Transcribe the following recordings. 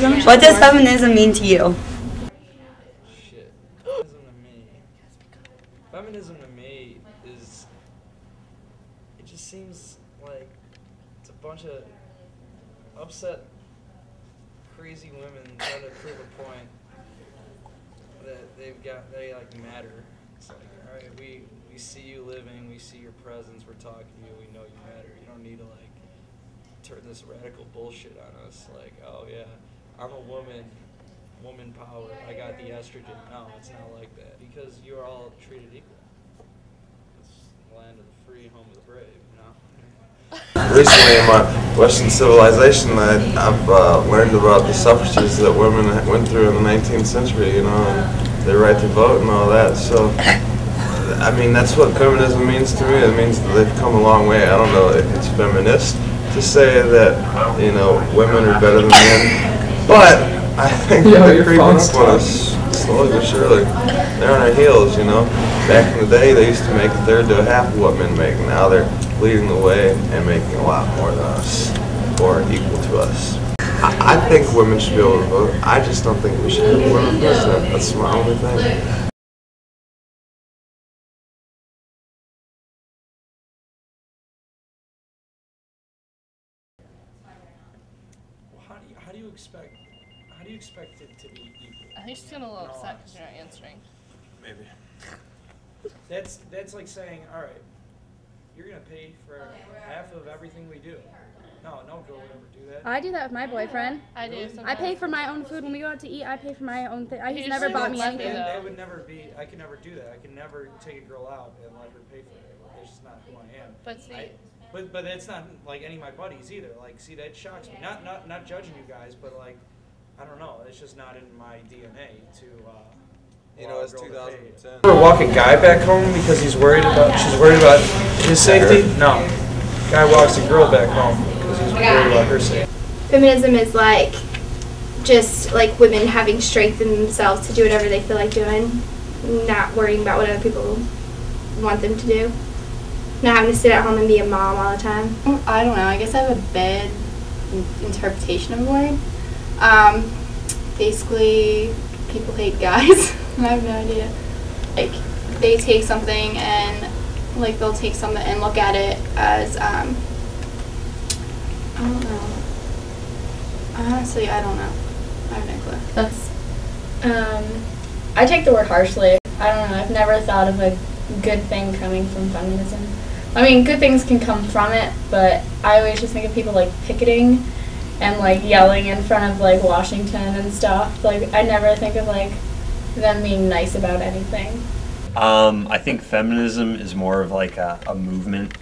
What does feminism mean to you? Shit. Feminism to me is, it just seems like it's a bunch of upset, crazy women trying to prove a point that they like matter. It's like, all right, we see you living, we see your presence, we're talking to you, we know you matter. You don't need to like turn this radical bullshit on us. Like, oh yeah, I'm a woman power, I got the estrogen. No, it's not like that, because you're all treated equal. It's the land of the free, home of the brave, you know? Recently in my Western civilization, I've learned about the suffrages that women went through in the 19th century, you know, and their right to vote and all that. So, I mean, that's what feminism means to me. It means that they've come a long way. I don't know if it's feminist to say that, you know, women are better than men, but I think they're creeping up on us slowly but surely. They're on our heels, you know. Back in the day, they used to make a third to a half of what men make. Now they're leading the way and making a lot more than us, or equal to us. I think women should be able to vote. I just don't think we should have a women president. That's my only thing. How do you expect it to be equal? I think she's getting a little upset because you're not answering. Maybe. That's like saying, all right, you're gonna pay for half of everything we do. No girl would ever do that. I do that with my boyfriend. I do sometimes. I pay for my own food when we go out to eat. I pay for my own thing. He's never usually bought me won't let me, anything. though. That would never be. I could never do that. I could never take a girl out and let her pay for it. That's just not who I am. But see, But that's not like any of my buddies either. Like, see, that shocks me. Not judging you guys, but like, I don't know. It's just not in my DNA to. You know, it's 2010. Ever walk a guy back home because she's worried about his safety? No. Guy walks a girl back home because he's worried about her safety. Feminism is like just like women having strength in themselves to do whatever they feel like doing, not worrying about what other people want them to do, not having to sit at home and be a mom all the time. I don't know. I guess I have a bad interpretation of the word. Basically, people hate guys. I have no idea. Like, they take something and, like, they'll take something and look at it as, I don't know. Honestly, I don't know. I have no clue. That's, I take the word harshly. I don't know. I've never thought of a good thing coming from feminism. I mean, good things can come from it, but I always just think of people, like, picketing and, like, yelling in front of, like, Washington and stuff. Like, I never think of, like, them being nice about anything. I think feminism is more of like a movement.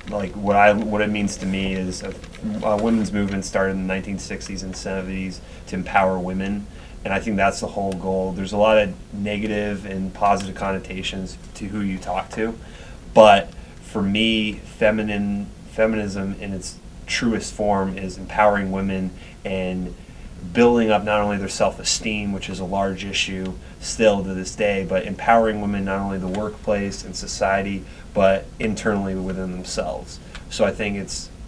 Like what it means to me is a women's movement started in the 1960s and 70s to empower women, and I think that's the whole goal. There's a lot of negative and positive connotations to who you talk to, but for me, feminism in its truest form is empowering women and building up not only their self-esteem, which is a large issue still to this day, but empowering women not only in the workplace and society, but internally within themselves. So I think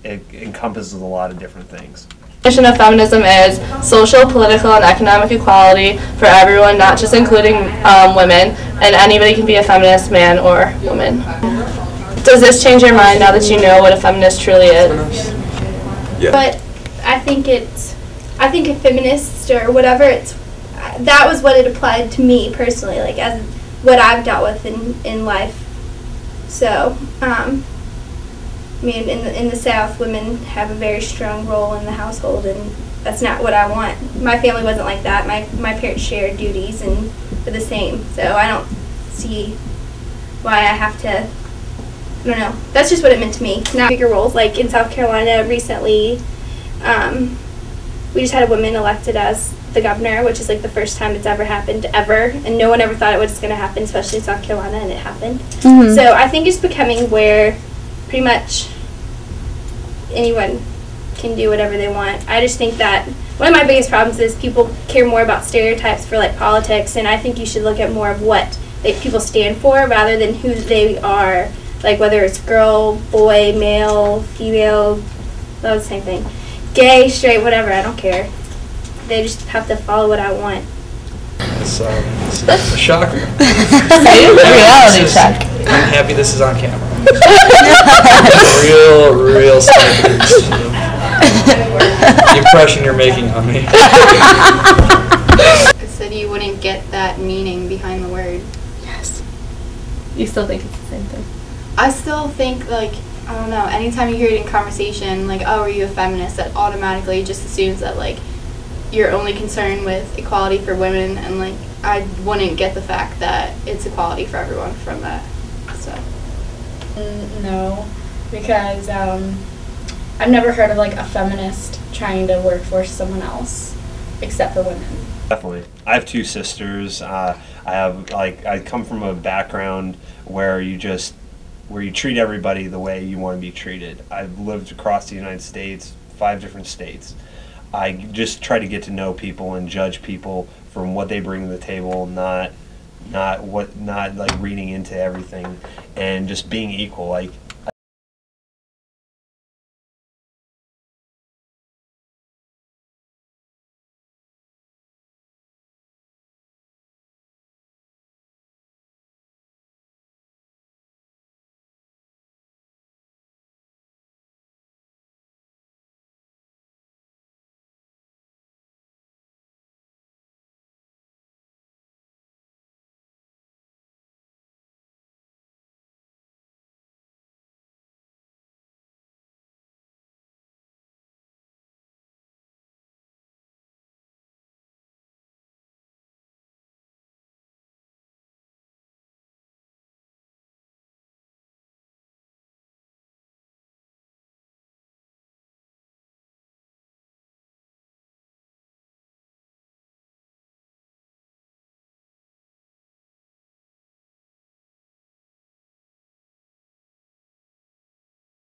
it encompasses a lot of different things. The mission of feminism is social, political, and economic equality for everyone, not just including women, and anybody can be a feminist, man or woman. Does this change your mind now that you know what a feminist truly is? Yeah. But I think a feminist or whatever, that was what it applied to me personally, like as what I've dealt with in life. So, I mean, in the South, women have a very strong role in the household, and that's not what I want. My family wasn't like that. My parents shared duties and were the same. So I don't see why I have to. I don't know. That's just what it meant to me. Not bigger roles. Like in South Carolina recently, we just had a woman elected as the governor, which is like the first time it's ever happened ever, and no one ever thought it was going to happen, especially in South Carolina, and it happened. Mm-hmm. So I think it's becoming where pretty much anyone can do whatever they want. I just think that one of my biggest problems is people care more about stereotypes for like politics, and I think you should look at more of what people stand for rather than who they are, like whether it's girl, boy, male, female, that was the same thing. Gay, straight, whatever, I don't care. they just have to follow what I want. It's a shocker. Reality check. I'm happy this is on camera. real snippets. The impression you're making on me. I said you wouldn't get that meaning behind the word. Yes. You still think it's the same thing? I still think, like, I don't know, anytime you hear it in conversation, like, oh, are you a feminist, that automatically just assumes that, like, you're only concerned with equality for women, and, like, I wouldn't get the fact that it's equality for everyone from that, so. No, because I've never heard of like a feminist trying to work for someone else, except for women. Definitely. I have two sisters. I come from a background where you treat everybody the way you want to be treated. I've lived across the United States, 5 different states. I just try to get to know people and judge people from what they bring to the table, not like reading into everything, and just being equal. Like,